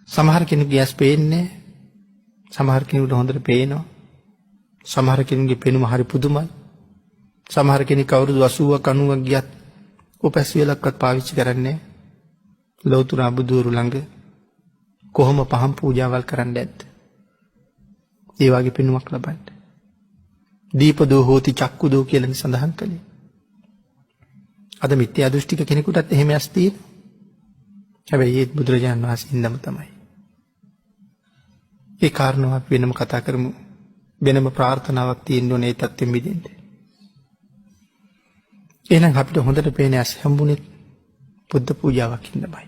සමහර කෙනෙකුගේ ඇස් පේන්නේ නැහැ. සමහර කෙනෙකුට හොඳට පේනවා. සමහර කෙනෙකුගේ පෙනුම හරි පුදුමයි. සමහර කෙනෙක් අවුරුදු 80ක් 90ක් ගියත් ඔපැස් වේලක්වත් පාවිච්චි කරන්නේ නැහැ. ලෞතර බුදුරු ළඟ කොහොම පහන් පූජාවල් කරන්නේ නැද්ද? ඒ වගේ පෙනුමක් ලබන්න. දීපදෝ හෝති චක්කුදෝ කියලා සඳහන් කළේ. අද මිත්‍යා දෘෂ්ටික කෙනෙකුටත් එහෙම ඇස් තියෙනවා. හැබැයි ඒ බුදුරජාණන් වහන්සේ ඉඳම තමයි. ඒ කාරණාවක් වෙනම කතා කරමු. වෙනම ප්‍රාර්ථනාවක් තියෙන්න ඕනේ ඒ තත්ත්වෙ මිදෙන්න. එහෙනම් අපිට හොඳට පේන ඇස් හම්බුනේ බුද්ධ පූජාවක් ඉඳමයි.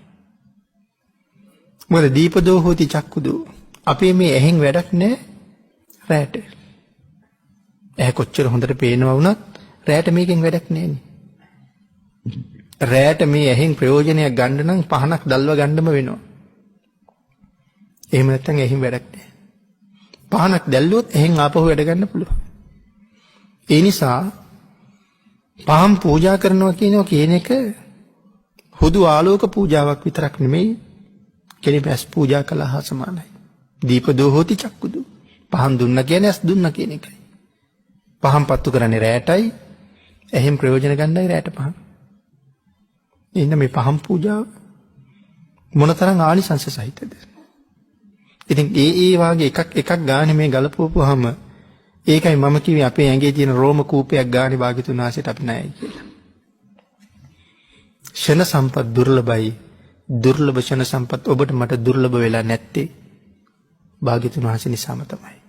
මොකද දීපදෝ හෝති චක්කුදෝ අපේ මේ ඇහෙන් වැඩක් නැහැ රැට. ඇහ කොච්චර හොඳට පේනවා වුණත් රැට මේකෙන් වැඩක් නැහැ. රැට මේ ඇහෙන් ප්‍රයෝජනයක් ගන්න නම් පහනක් දැල්ව ගන්නම වෙනවා. එහෙම නැත්නම් ඇහෙන් වැඩක් නැහැ. පහනක් දැල්ලුවොත් එහෙන් ආපහු වැඩ ගන්න පුළුවන්. ඒ නිසා පහන් පූජා කරනවා කියන එක හුදු ආලෝක පූජාවක් විතරක් නෙමෙයි. කෙනෙක් ඇස් පූජා කළා හා සමානයි. දීපදෝ හෝති චක්කුදෝ. පහන් දුන්න කියන්නේ ඇස් දුන්න කියන එකයි. පහන් පත්තු කරන්නේ රැටයි. එහෙන් ප්‍රයෝජන ගන්නයි රැට පහන්. එන්න මේ පහන් පූජාව මොනතරම් ආනිසංස සහිතද? ඉතින් ඒ වාගේ එකක් ගානේ මේ ගලපුවාම ඒකයි මම කිව්වේ අපේ ඇඟේ තියෙන රෝම කූපයක් ගානේ භාග්‍යතුන් වහන්සේට අපි නැයි කියලා. ෂණ සම්පත් දුර්ලභයි. දුර්ලභ ෂණ සම්පත් ඔබට මට දුර්ලභ වෙලා නැත්තේ භාග්‍යතුන් වහන්සේ නිසාම තමයි.